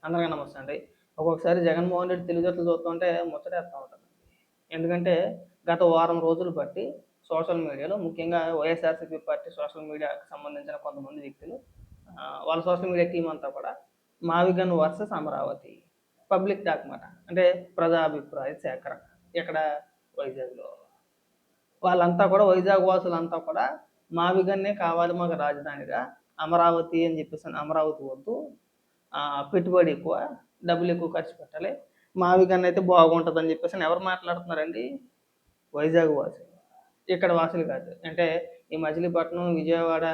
అందరికీ నమస్తే అండి. ఒక్కొక్కసారి జగన్మోహన్ రెడ్డి తెలివితేటలు చూస్తుంటే ముచ్చటేస్తా ఉంటది. ఎందుకంటే గత వారం రోజులు బట్టి సోషల్ మీడియాలో ముఖ్యంగా వైఎస్ఆర్‌సీపీ పార్టీ సోషల్ మీడియాకి సంబంధించిన కొంతమంది వ్యక్తులు వాళ్ళ సోషల్ మీడియా టీమ్ అంతా కూడా మావిగన్ వర్సెస్ అమరావతి పబ్లిక్ టాక్ మాట. అంటే ప్రజాభిప్రాయ సేకరణ. ఇక్కడ వైజాగ్‌లో. వాళ్ళంతా కూడా వైజాగ్ వాసులంతా కూడా మావిగన్నే కావాలి మాకు రాజధానిగా. అమరావతి అని చెప్పేసి అమరావతి వద్దు. పెట్టుబడి ఎక్కువ, డబ్బులు ఎక్కువ ఖర్చు పెట్టాలి. మావిగన్ అయితే బాగుంటుందని చెప్పేసి ఎవరు మాట్లాడుతున్నారండి? వైజాగ్ వాసులు. ఇక్కడ వాసులు కాదు. అంటే ఈ మచిలీపట్నం, విజయవాడ,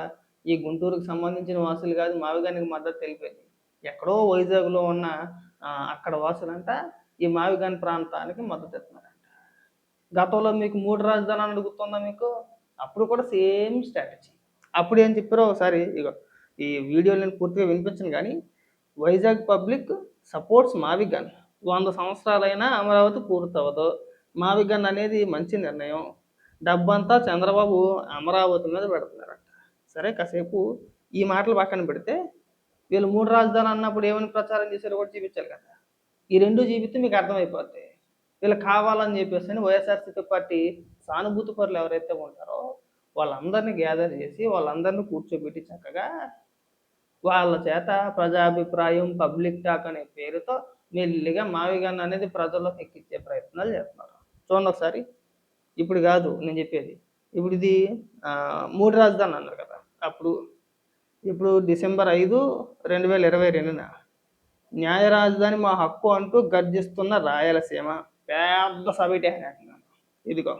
ఈ గుంటూరుకి సంబంధించిన వాసులు కాదు మావిగన్‌కి మద్దతు తెలిపేది. ఎక్కడో వైజాగ్‌లో ఉన్న అక్కడ వాసులంట ఈ మావిగన్ ప్రాంతానికి మద్దతు ఇస్తున్నారంట. గతంలో మీకు 3 రాజధానులు గుర్తుందా మీకు? అప్పుడు కూడా సేమ్ స్ట్రాటజీ. అప్పుడు ఏం చెప్పారో ఒకసారి ఇగో ఈ వీడియోలో నేను పూర్తిగా వినిపించను గానీ, వైజాగ్ పబ్లిక్ సపోర్ట్స్ మావిగన్. 100 సంవత్సరాలైనా అమరావతి పూర్తవ్వదు. మావిగన్ అనేది మంచి నిర్ణయం. డబ్బంతా చంద్రబాబు అమరావతి మీద పెడుతున్నారంట. సరే కాసేపు ఈ మాటలు పక్కన పెడితే, వీళ్ళు 3 రాజధానులు అన్నప్పుడు ఏమని ప్రచారం చేశారో కూడా చూపించాలి కదా! ఈ 2 చూపిస్తే మీకు అర్థమైపోద్ది. వీళ్ళు కావాలని చెప్పేసని వైఎస్ఆర్‌సీపీ పార్టీ సానుభూతి పరులు ఎవరైతే ఉంటారో, వాళ్ళందరిని గ్యాదర్ చేసి, వాళ్ళందరిని కూర్చోబెట్టి చక్కగా వాళ్ళ చేత ప్రజాభిప్రాయం, పబ్లిక్ టాక్ అనే పేరుతో మెల్లిగా మావిగన్ అనేది ప్రజల్లోకి ఎక్కించే ప్రయత్నాలు చేస్తున్నారు. చూడండి ఒకసారి. ఇప్పుడు కాదు నేను చెప్పేది. ఇప్పుడు ఇది 3 రాజధానులు అన్నారు కదా! అప్పుడు. ఇప్పుడు డిసెంబర్ 5, 2022న న్యాయ రాజధాని మా హక్కు అంటూ గర్జిస్తున్న రాయలసీమ. పెద్ద సభ పెట్టేసాను. ఇదిగో.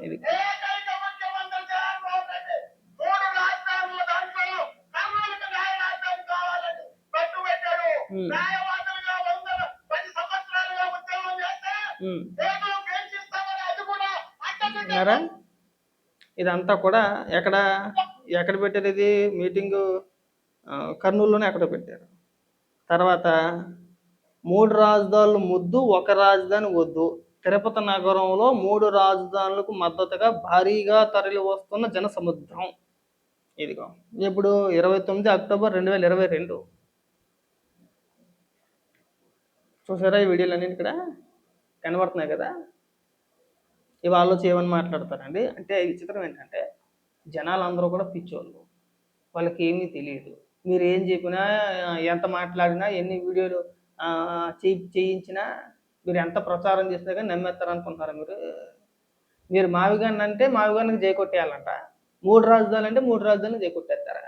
ఇది. విన్నారా? ఇదంతా కూడా ఎక్కడ పెట్టారు ఇది మీటింగు? కర్నూలులోనే ఎక్కడో పెట్టారు. తర్వాత 3 రాజధానులు ముద్దు, ఒక రాజధాని వద్దు. తిరుపతి నగరంలో 3 రాజధానులకు మద్దతుగా భారీగా తరలి వస్తున్న జనసముద్రం. ఇదిగో. ఇప్పుడు 29 అక్టోబర్ 2022. చూసారా ఈ వీడియోలన్నీ ఇక్కడ కనబడుతున్నాయి కదా! ఇవాళ వచ్చి ఏమని మాట్లాడతారండి? అంటే విచిత్రం ఏంటంటే జనాలందరూ కూడా పిచ్చోళ్ళు. వాళ్ళకి ఏమీ తెలియదు. మీరు ఏం చెప్పినా, ఎంత మాట్లాడినా, ఎన్ని వీడియోలు చేయించినా, మీరు ఎంత ప్రచారం చేసినా కానీ నమ్మేస్తారనుకుంటున్నారా మీరు? మీరు మావిగన్ అంటే మావిగన్‌కి జై కొట్టేయాలంట. 3 రాజధానులు అంటే 3 రాజధానులు జై కొట్టేస్తారా?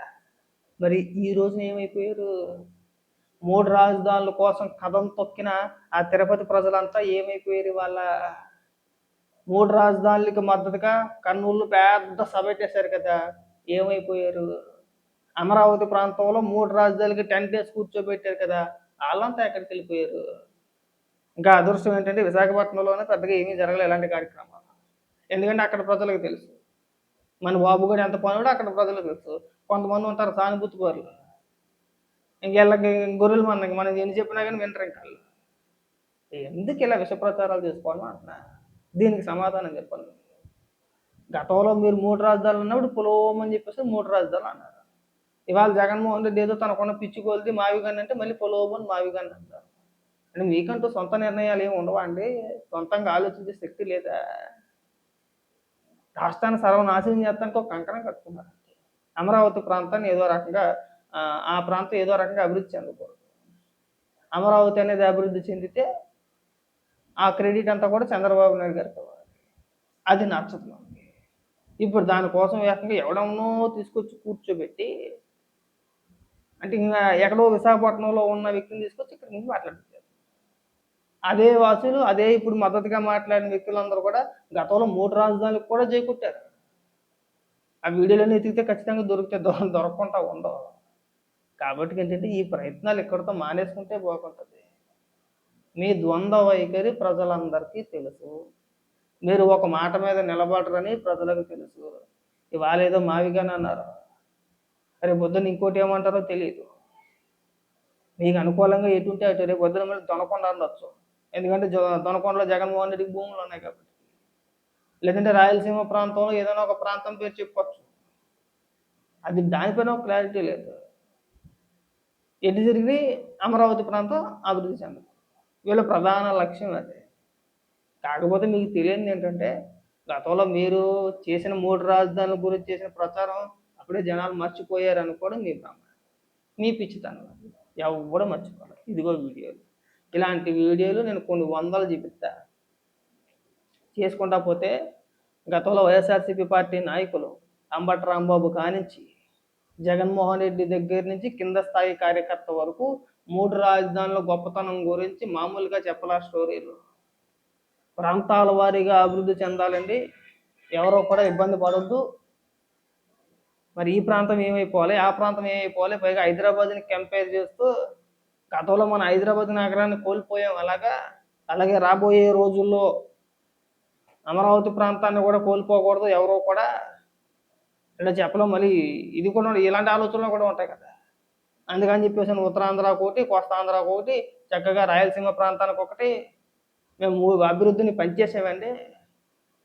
మరి ఈ రోజున ఏమైపోయారు? 3 రాజధానుల కోసం కదం తొక్కిన ఆ తిరుపతి ప్రజలంతా ఏమైపోయారు ఇవాళ? 3 రాజధానులకి మద్దతుగా కర్నూలులో పెద్ద సభ పెట్టేశారు కదా! ఏమైపోయారు? అమరావతి ప్రాంతంలో 3 రాజధానులకి టెంట్ వేసి కూర్చోబెట్టారు కదా! ఆళ్ళంతా ఎక్కడికి వెళ్ళిపోయారు? ఇంకా అదృష్టం ఏంటంటే విశాఖపట్నంలోనే పెద్దగా ఏమీ జరగలేదు ఇలాంటి కార్యక్రమాలు. ఎందుకంటే అక్కడ ప్రజలకు తెలుసు. మన బాబు కూడా ఎంత పనుడో అక్కడ ప్రజలకు తెలుసు. కొంతమంది ఉంటారు సానుభూతి పరులు. ఇంకెళ్ళకి గొర్రెలు మనం ఎన్ని చెప్పినా కానీ వినరు ఇంక ఆళ్ళు. ఎందుకు ఇలా విష ప్రచారాలు చేసుకోవడం అంటున్నా. దీనికి సమాధానం చెప్పండి. గతంలో మీరు 3 రాజధానులు అన్నప్పుడు పొలోమని చెప్పేసి 3 రాజధానులు అన్నారు. ఇవాళ జగన్మోహన్ రెడ్డి ఏదో తనకున్న పిచ్చి కొలిది మావిగన్ అంటే మళ్ళీ పొలోమని మావిగన్ అంటారు. అంటే మీకంటూ సొంత నిర్ణయాలు ఏమి ఉండవా అండి? సొంతంగా ఆలోచించే శక్తి లేదా? రాష్ట్రాన్ని సర్వనాశనం చేస్తానికి ఒక కంకణం కట్టుకున్నారు. అమరావతి ప్రాంతాన్ని ఏదో రకంగా ఆ ప్రాంతం ఏదో రకంగా అభివృద్ధి చెందకూడదు. అమరావతి అనేది అభివృద్ధి చెందితే ఆ క్రెడిట్ అంతా కూడా చంద్రబాబు నాయుడు గారికి ఇవ్వాలి. అది నచ్చదు మనకి. ఇప్పుడు దానికోసం ఏకంగా ఎవడెవనో తీసుకొచ్చి కూర్చోబెట్టి, అంటే ఇంకా ఎక్కడో విశాఖపట్నంలో ఉన్న వ్యక్తిని తీసుకొచ్చి ఇక్కడ నుంచి మాట్లాడుతారు. అదే వాసులు, అదే ఇప్పుడు మద్దతుగా మాట్లాడిన వ్యక్తులందరూ కూడా గతంలో 3 రాజధానులకు కూడా చేకూట్టారు. ఆ వీడియోలన్నీ ఎతికితే ఖచ్చితంగా దొరకకుండా ఉండవు. కాబట్టి ఏంటంటే ఈ ప్రయత్నాలు ఇక్కడితో మానేసుకుంటే బాగుంటుంది. మీ ద్వంద్వ వైఖరి ప్రజలందరికీ తెలుసు. మీరు ఒక మాట మీద నిలబడరని ప్రజలకు తెలుసు. ఇవాళ ఏదో మావిగన్ అన్నారు, రేపు పొద్దున్న ఇంకోటి ఏమంటారో తెలియదు. మీకు అనుకూలంగా ఎటుంటే అటు. రేపు పొద్దున మళ్ళీ దొనకొండ అనొచ్చు. ఎందుకంటే దొనకొండలో జగన్మోహన్ రెడ్డికి భూములు ఉన్నాయి కాబట్టి. లేదంటే రాయలసీమ ప్రాంతంలో ఏదైనా ఒక ప్రాంతం పేరు చెప్పొచ్చు. అది దానిపైన ఒక క్లారిటీ లేదు. ఎటు తిరిగి అమరావతి ప్రాంతం అభివృద్ధి చెందదు. వీళ్ళ ప్రధాన లక్ష్యం అదే. కాకపోతే మీకు తెలియనిది ఏంటంటే, గతంలో మీరు చేసిన 3 రాజధానుల గురించి చేసిన ప్రచారం అప్పుడే జనాలు మర్చిపోయారనుకోవడం మీ భ్రమ. మీ పిచ్చితనం అది. ఎవ్వడు మర్చిపోలేదు. ఇదిగో వీడియోలు. ఇలాంటి వీడియోలు నేను కొన్ని వందలు చూపిస్తా. చేసుకుంటా పోతే గతంలో వైఎస్ఆర్సీపీ పార్టీ నాయకులు అంబటి రాంబాబు కానించి జగన్మోహన్ రెడ్డి దగ్గర నుంచి కింద స్థాయి కార్యకర్త వరకు 3 రాజధానుల గొప్పతనం గురించి మామూలుగా చెప్పలా స్టోరీలు. ప్రాంతాల వారీగా అభివృద్ధి చెందాలండి, ఎవరో కూడా ఇబ్బంది పడొద్దు, మరి ఈ ప్రాంతం ఏమైపోవాలి, ఆ ప్రాంతం ఏమైపోవాలి, పైగా హైదరాబాద్ని కంపేర్ చేస్తూ గతంలో మన హైదరాబాద్ నగరాన్ని కోల్పోయాం, అలాగే రాబోయే రోజుల్లో అమరావతి ప్రాంతాన్ని కూడా కోల్పోకూడదు ఎవరో కూడా, ఇలా చెప్పలేం. మళ్ళీ ఇది కూడా ఇలాంటి ఆలోచనలు కూడా ఉంటాయి కదా. అందుకని చెప్పేసి ఉత్తరాంధ్రకు ఒకటి, కోస్తాంధ్రకు ఒకటి, చక్కగా రాయలసీమ ప్రాంతానికి ఒకటి మేము అభివృద్ధిని పనిచేసామండి,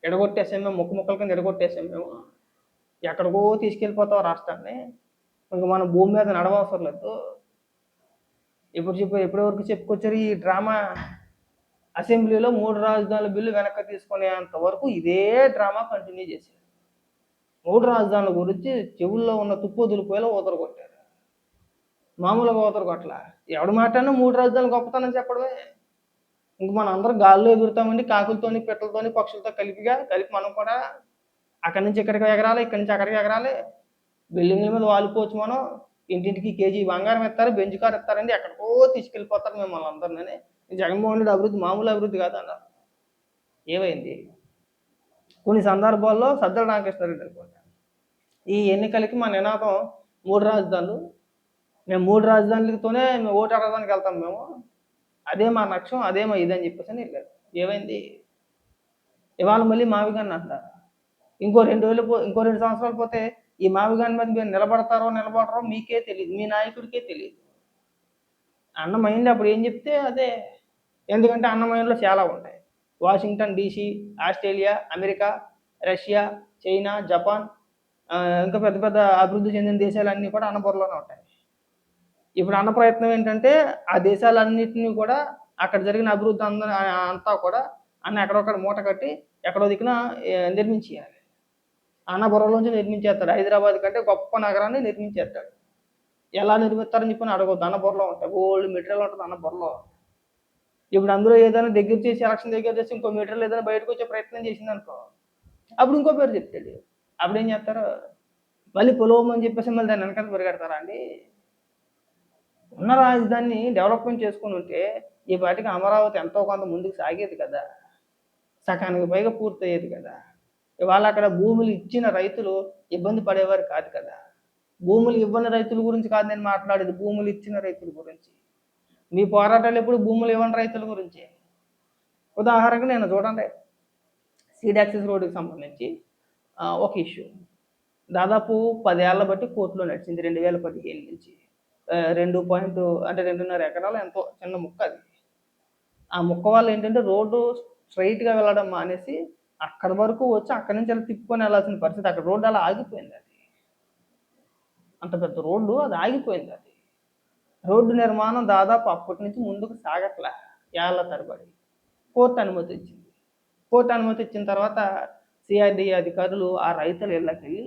ఎడగొట్టేసాం మేము, ముక్కల కింద ఎడగొట్టేసాం మేము. ఎక్కడికో తీసుకెళ్ళిపోతాం రాష్ట్రాన్ని, ఇంక మన భూమి మీద నడవవసరం లేదు. ఎప్పటి వరకు చెప్పుకొచ్చారు ఈ డ్రామా? అసెంబ్లీలో 3 రాజధానుల బిల్లు వెనక్కి తీసుకునేంత వరకు ఇదే డ్రామా కంటిన్యూ చేశారు. 3 రాజధానుల గురించి చెవుల్లో ఉన్న తుప్పు దులిపోయేలా ఊదరగొట్టారు. మామూలుగా ఊదరగొట్టలా. ఎవడు మాట్లాడినా 3 రాజధానులు గొప్పతనం చెప్పడమే. ఇంక మనం అందరం గాల్లో ఎగురుతామండి, కాకులతోని, పిట్టలతోని, పక్షులతో కలిపి మనం కూడా అక్కడి నుంచి ఇక్కడికి ఎగరాలి, ఇక్కడి నుంచి అక్కడికి ఎగరాలి. బిల్డింగ్ల మీద వాలిపోవచ్చు మనం. ఇంటింటికి కేజీ బంగారం ఇస్తారు, బెంచ్ కార్ ఇస్తారండి, ఎక్కడికో తీసుకెళ్ళిపోతారు మిమ్మల్ని అందరినీ. జగన్మోహన్ రెడ్డి అభివృద్ధి మామూలు అభివృద్ధి కాదన్నారు. ఏమైంది? కొన్ని సందర్భాల్లో సజ్జల రామకృష్ణారెడ్డి అనుకుంటా, ఈ ఎన్నికలకి మా నినాదం 3 రాజధానులు, మేము 3 రాజధానులతోనే మేము ఓటు అడగడానికి వెళ్తాం, మేము అదే మా లక్ష్యం, అదే మా ఇదని చెప్పేసి అని వెళ్ళారు. ఏమైంది? ఇవాళ మళ్ళీ మావిగాన్ని అంటారు. ఇంకో 2 సంవత్సరాలు పోతే ఈ మావిగాని మీద మీరు నిలబడరో మీకే తెలియదు, మీ నాయకుడికే తెలియదు. అన్న మైండ్ అప్పుడు ఏం చెప్తే అదే. ఎందుకంటే అన్న మైండ్లో చాలా ఉంటాయి. Washington DC, Australia, America, Russia, China, Japan, ఇంకా పెద్ద పెద్ద అభివృద్ధి చెందిన దేశాలన్నీ కూడా అన్న బుర్రలోనే ఉంటాయి. ఇప్పుడు అన్న ప్రయత్నం ఏంటంటే ఆ దేశాలన్నింటినీ కూడా అక్కడ జరిగిన అభివృద్ధి అంతా కూడా అన్న ఎక్కడొక్కడ మూట కట్టి ఎక్కడో దిక్కున నిర్మించేయాలి. అన్న బుర్రలోంచి నిర్మించేస్తాడు. హైదరాబాద్ కంటే గొప్ప నగరాన్ని నిర్మించేస్తాడు. ఎలా నిర్మిస్తారని చెప్పి అడగొద్దు. అన్న బుర్రలో ఉంటాయి. ఓల్డ్ మెటీరియల్ ఉంటుంది అన్న బుర్రలో. ఇప్పుడు అందులో ఏదైనా దగ్గర చేసి ఎలక్షన్ దగ్గర చేసి ఇంకో మెటీరియల్ ఏదైనా బయటకు వచ్చే ప్రయత్నం చేసింది అనుకో, అప్పుడు ఇంకో పేరు చెప్తాడు. అప్పుడు ఏం చేస్తారు? మళ్ళీ పొలవమని చెప్పేసి మళ్ళీ దాన్ని వెనకాల పరిగెడతారా అండి? ఉన్న రాజధానిని డెవలప్మెంట్ చేసుకుని ఉంటే ఈ పాటికి అమరావతి ఎంతో కొంత ముందుకు సాగేది కదా, సకానికి పైగా పూర్తయ్యేది కదా. ఇవాళ అక్కడ భూములు ఇచ్చిన రైతులు ఇబ్బంది పడేవారు కాదు కదా. భూములు ఇవ్వని రైతుల గురించి కాదు నేను మాట్లాడేది, భూములు ఇచ్చిన రైతుల గురించి. మీ పోరాటాలు ఎప్పుడు భూములు ఇవ్వని రైతుల గురించి. ఉదాహరణకు నేను చూడండి, సీడ్ యాక్సెస్ రోడ్డుకి సంబంధించి ఒక ఇష్యూ దాదాపు 10 ఏళ్ల బట్టి కోర్టులో నడిచింది. 2015 నుంచి 2.5 ఎకరాలు ఎంతో చిన్న ముక్క అది. ఆ ముక్క వల్ల ఏంటంటే రోడ్డు స్ట్రైట్గా వెళ్ళడం మానేసి అక్కడి వరకు వచ్చి అక్కడి నుంచి అలా తిప్పుకొని వెళ్ళాల్సిన పరిస్థితి. అక్కడ రోడ్డు అలా ఆగిపోయింది. అది అంత పెద్ద రోడ్డు అది ఆగిపోయింది. అది రోడ్డు నిర్మాణం దాదాపు అప్పటి నుంచి ముందుకు సాగట్లే ఏళ్ల తరబడి. కోర్టు అనుమతి ఇచ్చింది. కోర్టు అనుమతి ఇచ్చిన తర్వాత సిఆర్డీఏ అధికారులు ఆ రైతుల ఇళ్ళకి వెళ్ళి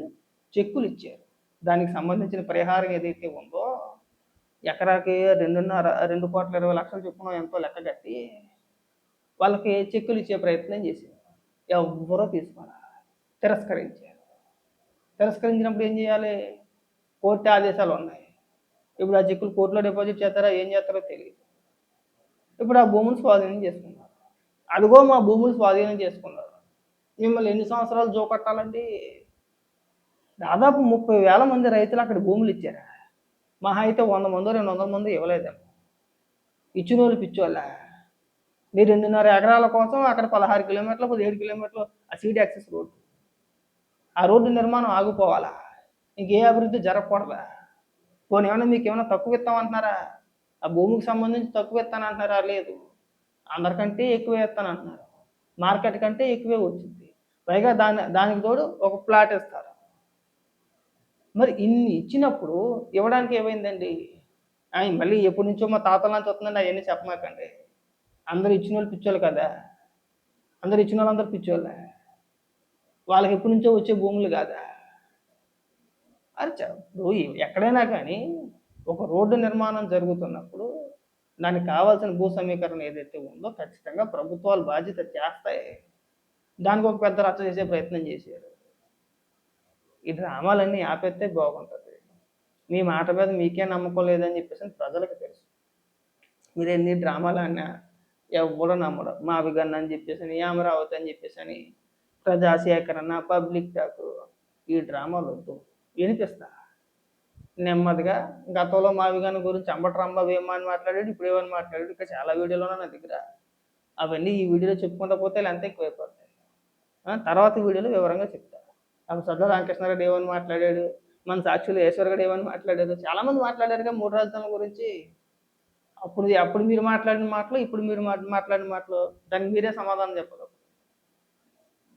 చెక్కులు ఇచ్చారు. దానికి సంబంధించిన పరిహారం ఏదైతే ఉందో ఎకరాకి 2,20,00,000 చొప్పున ఎంతో లెక్క కట్టి వాళ్ళకి చెక్కులు ఇచ్చే ప్రయత్నం చేశారు. ఎవ్వరూ తీసుకోవాలి, తిరస్కరించారు. తిరస్కరించినప్పుడు ఏం చేయాలి? కోర్టు ఆదేశాలు ఉన్నాయి. ఇప్పుడు ఆ చెక్కులు కోర్టులో డిపాజిట్ చేస్తారా, ఏం చేస్తారో తెలియదు. ఇప్పుడు ఆ భూములు స్వాధీనం చేసుకున్నారు. అదిగో మా భూములు స్వాధీనం చేసుకున్నారు. మిమ్మల్ని ఎన్ని సంవత్సరాలు జోకట్టాలండి? దాదాపు 30,000 మంది రైతులు అక్కడ భూములు ఇచ్చారు. మహా అయితే 100 మందో 200 మందో ఇవ్వలేదేమో. ఇచ్చిన వాళ్ళు పిచ్చోళ్ళ. మీరు 2.5 ఎకరాల కోసం అక్కడ 16 కిలోమీటర్లు 17 కిలోమీటర్లు ఆ సీడ్ యాక్సెస్ రోడ్డు, ఆ రోడ్డు నిర్మాణం ఆగిపోవాలా? ఇంకే అభివృద్ధి జరగకూడదా? పోనీ ఏమన్నా మీకు ఏమైనా తక్కువ ఇస్తామంటున్నారా? ఆ భూమికి సంబంధించి తక్కువ ఇస్తానంటున్నారా? లేదు, అందరికంటే ఎక్కువే ఇస్తానంటున్నారు. మార్కెట్ కంటే ఎక్కువే వచ్చింది. పైగా దానికి తోడు ఒక ప్లాట్ ఇస్తారు. మరి ఇన్ని ఇచ్చినప్పుడు ఇవ్వడానికి ఏమైందండి? మళ్ళీ ఎప్పటినుంచో మా తాతల నుంచి వస్తుందండి అయన్నీ చెప్పమాకండి. అందరూ ఇచ్చినోళ్ళు పిచ్చోళ్ళు కదా! అందరూ ఇచ్చినోళ్ళందరూ పిచ్చోళ్ళా? వాళ్ళకి ఎప్పటినుంచో వచ్చే భూములు కాదా? అది ఇప్పుడు ఎక్కడైనా కానీ ఒక రోడ్డు నిర్మాణం జరుగుతున్నప్పుడు దానికి కావాల్సిన భూ సమీకరణ ఏదైతే ఉందో ఖచ్చితంగా ప్రభుత్వాలు బాధ్యత చేస్తాయి. దానికి ఒక పెద్ద రచ్చ చేసే ప్రయత్నం చేశారు. ఈ డ్రామాలన్నీ ఆపేస్తే బాగుంటది. మీ మాట మీద మీకే నమ్మకం లేదని చెప్పేసని ప్రజలకు తెలుసు. మీరెన్ని డ్రామాలాడినా ఎవ్వడు నమ్మడు. మావి గన్ అని చెప్పేసని, అమరావతి అని చెప్పేసని, ప్రజా సేకరణ, పబ్లిక్ టాకు ఈ డ్రామాలొద్దు. వినిపిస్తా. నెమ్మదిగా గతంలో మావిగాని గురించి అంబటి రాంబాబు ఏమని మాట్లాడాడు, ఇప్పుడు ఏమని మాట్లాడాడు, ఇంకా చాలా వీడియోలున్నాయి నా దగ్గర. అవన్నీ ఈ వీడియోలో చెప్పుకుంటా పోతే లెంత్ ఎక్కువైపోతాయి. తర్వాత వీడియోలో వివరంగా చెప్తా. అప్పుడు సజ్జల రామకృష్ణారెడ్డి ఏమని మాట్లాడాడు, మన సాక్షులు ఈశ్వర్ గారు ఏమని మాట్లాడారు, చాలా మంది మాట్లాడారుగా 3 రాజధానుల గురించి. అప్పుడు అప్పుడు మీరు మాట్లాడిన మాటలు, ఇప్పుడు మీరు మాట్లాడిన మాటలు దానికి మీరే సమాధానం చెప్పగలరు.